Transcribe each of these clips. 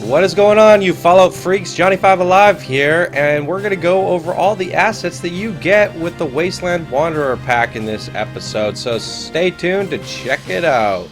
What is going on, you Fallout freaks? Johnny 5 Alive here, and we're going to go over all the assets that you get with the Wasteland Wanderer pack in this episode, so stay tuned to check it out.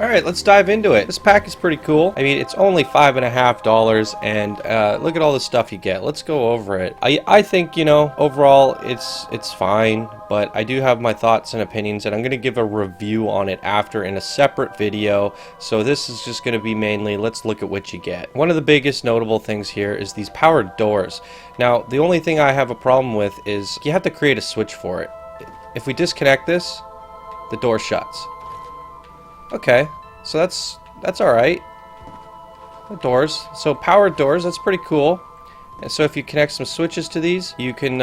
Alright, let's dive into it. This pack is pretty cool. I mean, it's only $5.50, and look at all the stuff you get. Let's go over it. I think, you know, overall, it's fine, but I do have my thoughts and opinions, and I'm going to give a review on it after in a separate video. So this is just going to be mainly, let's look at what you get. One of the biggest notable things here is these powered doors. Now, the only thing I have a problem with is you have to create a switch for it. If we disconnect this, the door shuts. Okay, so that's alright. The doors. So powered doors, that's pretty cool. And so if you connect some switches to these, you can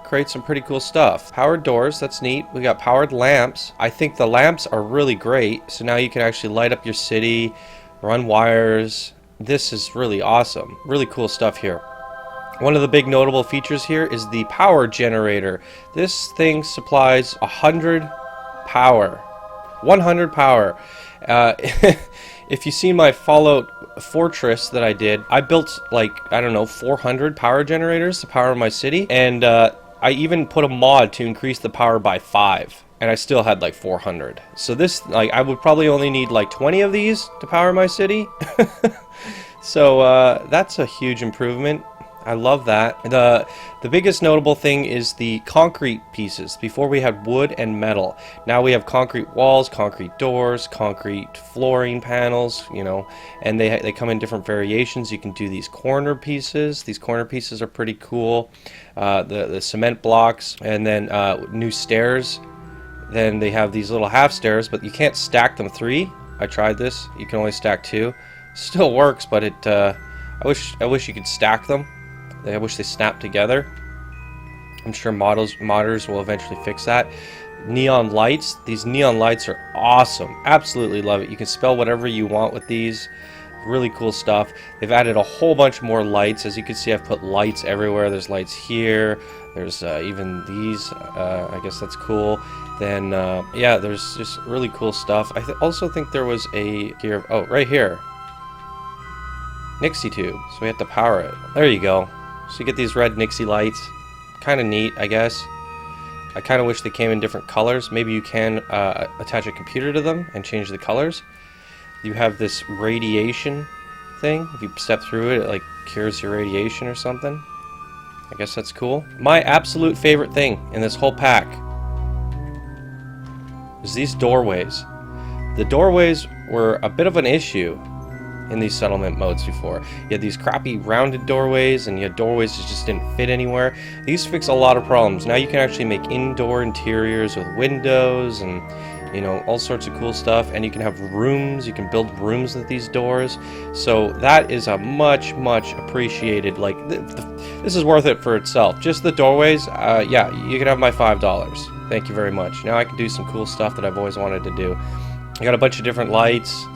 create some pretty cool stuff. Powered doors, that's neat. We got powered lamps. I think the lamps are really great. So now you can actually light up your city, run wires. This is really awesome. Really cool stuff here. One of the big notable features here is the power generator. This thing supplies 100 power. 100 power. If you've seen my Fallout Fortress that I did, I built like, I don't know, 400 power generators to power my city, and I even put a mod to increase the power by 5, and I still had like 400. So this, like, I would probably only need like 20 of these to power my city. So that's a huge improvement. I love that. The biggest notable thing is the concrete pieces. Before we had wood and metal. Now we have concrete walls, concrete doors, concrete flooring panels, you know, and they come in different variations. You can do these corner pieces. These corner pieces are pretty cool. The cement blocks, and then new stairs. Then they have these little half stairs, but you can't stack them 3. I tried this. You can only stack 2. Still works, but it I wish you could stack them. I wish they snapped together. I'm sure modders will eventually fix that. Neon lights. These neon lights are awesome. Absolutely love it. You can spell whatever you want with these. Really cool stuff. They've added a whole bunch more lights. As you can see, I've put lights everywhere. There's lights here. There's even these. I guess that's cool. Then, yeah, there's just really cool stuff. I also think there was a here. Oh, right here. Nixie tube. So we have to power it. There you go. So you get these red Nixie lights. Kind of neat, I guess. I kind of wish they came in different colors. Maybe you can attach a computer to them and change the colors. You have this radiation thing. If you step through it, it like cures your radiation or something. I guess that's cool. My absolute favorite thing in this whole pack is these doorways. The doorways were a bit of an issue in these settlement modes before. You had these crappy rounded doorways, and you had doorways that just didn't fit anywhere. These fix a lot of problems. Now you can actually make indoor interiors with windows and, you know, all sorts of cool stuff, and you can have rooms. You can build rooms with these doors. So that is a much appreciated, like, this is worth it for itself. Just the doorways, yeah, you can have my $5. Thank you very much. Now I can do some cool stuff that I've always wanted to do. I got a bunch of different lights.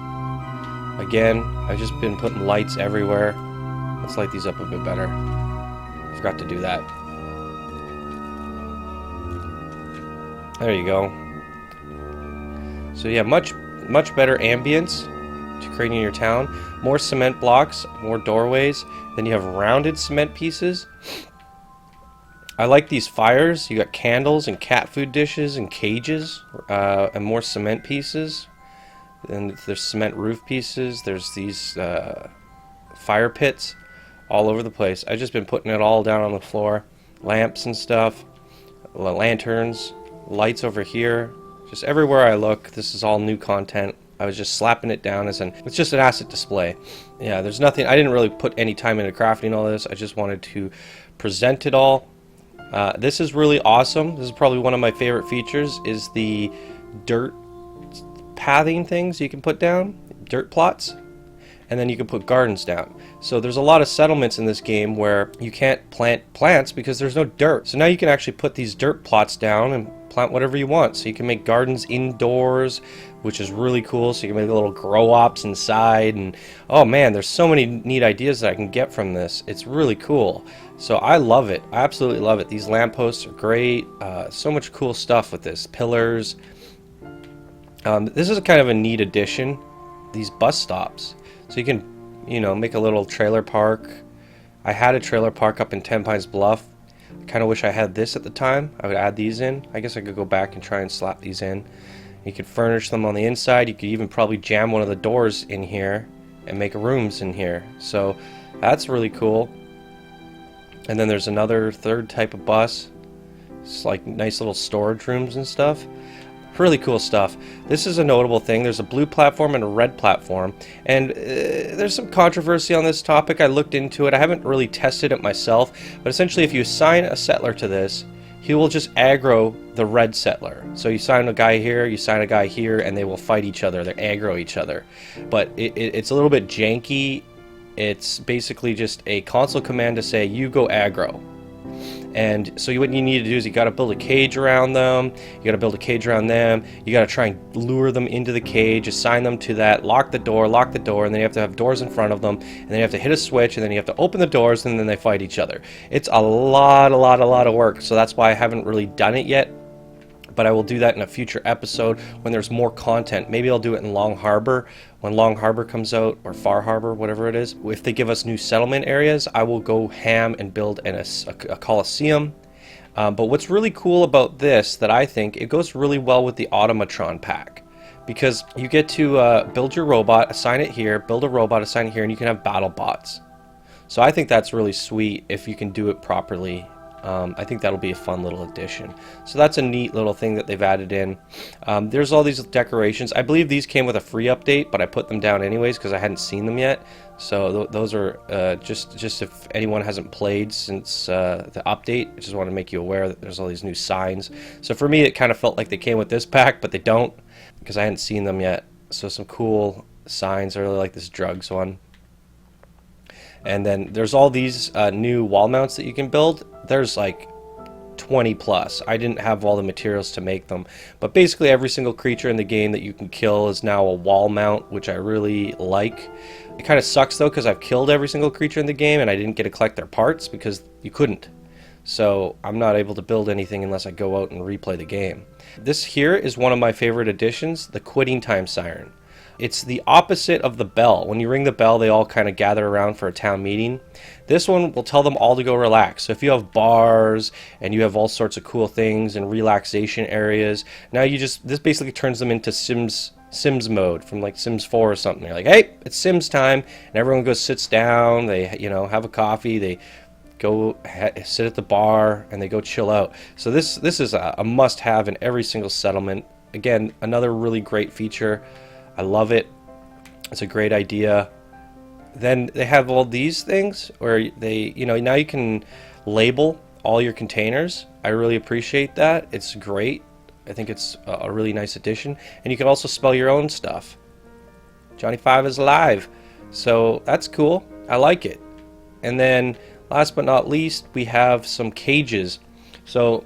Again, I've just been putting lights everywhere. Let's light these up a bit better. Forgot to do that. There you go. So yeah, much better ambience to creating your town. More cement blocks, more doorways. Then you have rounded cement pieces. I like these fires. You got candles and cat food dishes and cages, and more cement pieces. And there's cement roof pieces. There's these fire pits all over the place. I've just been putting it all down on the floor. Lamps and stuff. Lanterns. Lights over here. Just everywhere I look, this is all new content. I was just slapping it down as it's just an asset display. Yeah, there's nothing. I didn't really put any time into crafting all this. I just wanted to present it all. This is really awesome. This is probably one of my favorite features, is the dirt pathing things you can put down, dirt plots, and then you can put gardens down. So there's a lot of settlements in this game where you can't plant plants because there's no dirt. So now you can actually put these dirt plots down and plant whatever you want. So you can make gardens indoors, which is really cool. So you can make little grow ops inside, and oh man, there's so many neat ideas that I can get from this. It's really cool. So I love it. I absolutely love it. These lampposts are great. So much cool stuff with this. Pillars. This is kind of a neat addition, these bus stops. So you can, make a little trailer park. I had a trailer park up in 10 Pines Bluff. I kind of wish I had this at the time. I would add these in. I guess I could go back and try and slap these in. You could furnish them on the inside. You could even probably jam one of the doors in here and make rooms in here. So that's really cool. And then there's another third type of bus. It's like nice little storage rooms and stuff. Really cool stuff. This is a notable thing. There's a blue platform and a red platform, and there's some controversy on this topic. I looked into it. I haven't really tested it myself, but essentially if you assign a settler to this, he will just aggro the red settler. So you sign a guy here, you sign a guy here, and they will fight each other. They aggro each other. But it's a little bit janky. It's basically just a console command to say, you go aggro. And so what you need to do is you got to build a cage around them, you got to build a cage around them, you got to try and lure them into the cage, assign them to that, lock the door, and then you have to have doors in front of them, and then you have to hit a switch, and then you have to open the doors, and then they fight each other. It's a lot of work, so that's why I haven't really done it yet. But I will do that in a future episode when there's more content. Maybe I'll do it in Long Harbor when Long Harbor comes out, or Far Harbor, whatever it is. If they give us new settlement areas, I will go ham and build a coliseum. But what's really cool about this, that I think, it goes really well with the Automatron pack. Because you get to build your robot, assign it here, build a robot, assign it here, and you can have battle bots. So I think that's really sweet if you can do it properly. I think that'll be a fun little addition. So that's a neat little thing that they've added in. There's all these decorations. I believe these came with a free update, but I put them down anyways because I hadn't seen them yet. So those are just if anyone hasn't played since the update, I just want to make you aware that there's all these new signs. So for me, it kind of felt like they came with this pack, but they don't because I hadn't seen them yet. So some cool signs. I really like this drugs one. And then there's all these new wall mounts that you can build. There's like 20 plus. I didn't have all the materials to make them. But basically every single creature in the game that you can kill is now a wall mount, which I really like. It kind of sucks though because I've killed every single creature in the game and I didn't get to collect their parts because you couldn't. So I'm not able to build anything unless I go out and replay the game. This here is one of my favorite additions, the quitting time siren. It's the opposite of the bell. When you ring the bell, they all kind of gather around for a town meeting. This one will tell them all to go relax. So if you have bars and you have all sorts of cool things and relaxation areas, now this basically turns them into Sims mode from like Sims 4 or something. You're like, hey, it's Sims time, and everyone goes sits down. They have a coffee. They go sit at the bar and they go chill out. So this is a must-have in every single settlement. Again, another really great feature. I love it. It's a great idea. Then they have all these things where they, now you can label all your containers. I really appreciate that. It's great. I think it's a really nice addition. And you can also spell your own stuff. Johnny 5 is alive. So that's cool. I like it. And then last but not least, we have some cages. So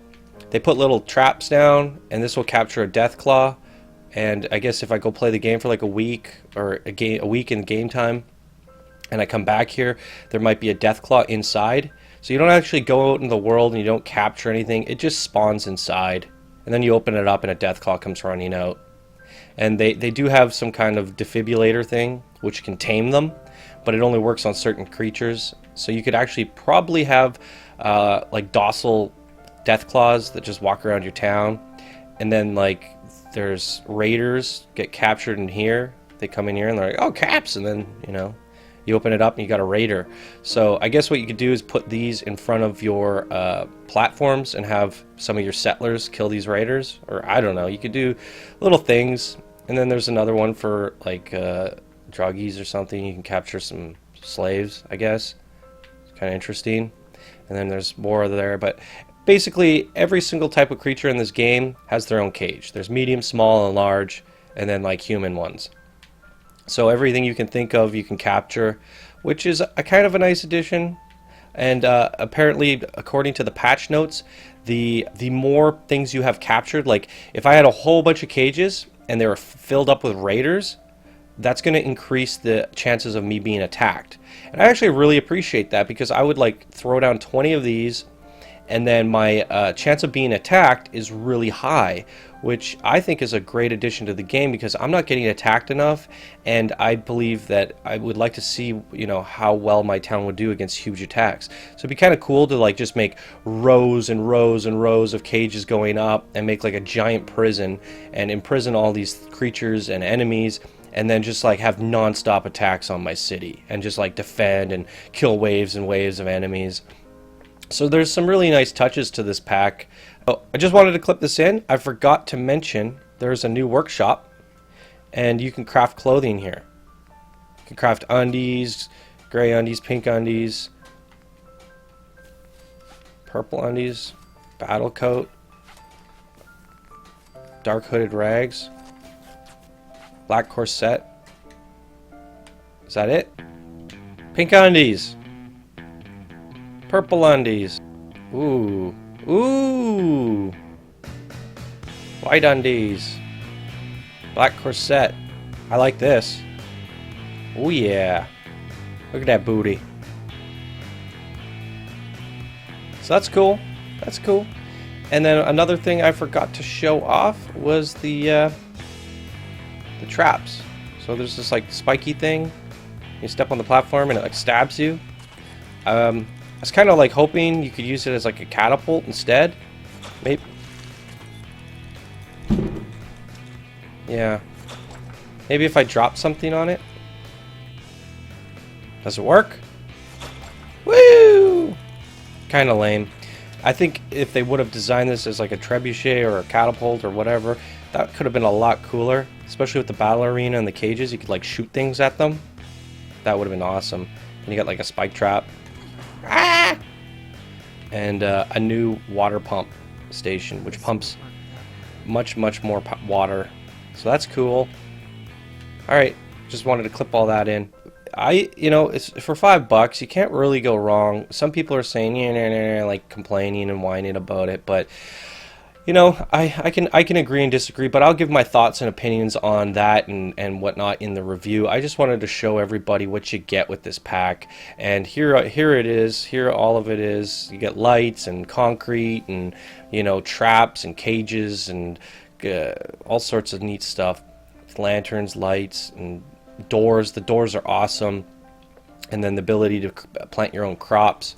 they put little traps down, and this will capture a death claw. And I guess if I go play the game for like a week or a week in game time, and I come back here, there might be a death claw inside. So you don't actually go out in the world and you don't capture anything. It just spawns inside, and then you open it up and a death claw comes running out. And they do have some kind of defibrillator thing which can tame them, but it only works on certain creatures. So you could actually probably have like docile death claws that just walk around your town, and then like there's raiders get captured in here. They come in here and they're like, oh, caps, and then you open it up and you got a raider. So I guess what you could do is put these in front of your platforms and have some of your settlers kill these raiders, or I don't know, you could do little things. And then there's another one for like druggies or something. You can capture some slaves, I guess. It's kind of interesting. And then there's more there, but basically every single type of creature in this game has their own cage. There's medium, small, and large, and then like human ones. So everything you can think of you can capture, which is a kind of a nice addition. And apparently, according to the patch notes, the more things you have captured, like if I had a whole bunch of cages and they were filled up with raiders, that's going to increase the chances of me being attacked. And I actually really appreciate that, because I would like throw down 20 of these, and then my chance of being attacked is really high. which I think is a great addition to the game because I'm not getting attacked enough, and I believe that I would like to see, you know, how well my town would do against huge attacks. So it'd be kind of cool to like just make rows and rows and rows of cages going up and make like a giant prison and imprison all these creatures and enemies, and then just like have non-stop attacks on my city and just like defend and kill waves and waves of enemies. So there's some really nice touches to this pack. Oh, I just wanted to clip this in. I forgot to mention there's a new workshop, and you can craft clothing here. You can craft undies, gray undies, pink undies, purple undies, battle coat, dark hooded rags, black corset. Is that it? Pink undies. Purple undies. Ooh. Ooh. White undies. Black corset. I like this. Oh yeah. Look at that booty. So that's cool. That's cool. And then another thing I forgot to show off was the traps. So there's this like spiky thing. You step on the platform and it like stabs you. I was kind of like hoping you could use it as like a catapult instead. Maybe. Yeah. Maybe if I drop something on it. Does it work? Woo! Kind of lame. I think if they would have designed this as like a trebuchet or a catapult or whatever, that could have been a lot cooler. Especially with the battle arena and the cages, you could like shoot things at them. That would have been awesome. And you got like a spike trap. Ah! And a new water pump station, which pumps much more water. So that's cool. Alright, just wanted to clip all that in. You know, it's for $5, you can't really go wrong. Some people are saying, yeah, like complaining and whining about it, but you know, I can agree and disagree, but I'll give my thoughts and opinions on that and whatnot in the review. I just wanted to show everybody what you get with this pack, and here it is. Here all of it is. You get lights and concrete and, you know, traps and cages and all sorts of neat stuff. Lanterns, lights, and doors. The doors are awesome. And then the ability to plant your own crops,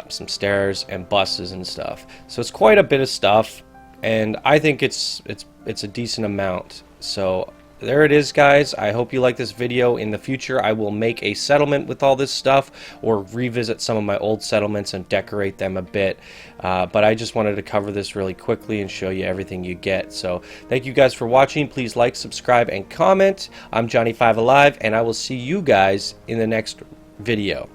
some stairs and buses and stuff. So it's quite a bit of stuff, and I think it's a decent amount. So there it is, guys. I hope you like this video. In the future, I will make a settlement with all this stuff, or revisit some of my old settlements and decorate them a bit. But I just wanted to cover this really quickly and show you everything you get. So thank you guys for watching. Please like, subscribe, and comment. I'm Johnny5Alive, and I will see you guys in the next video.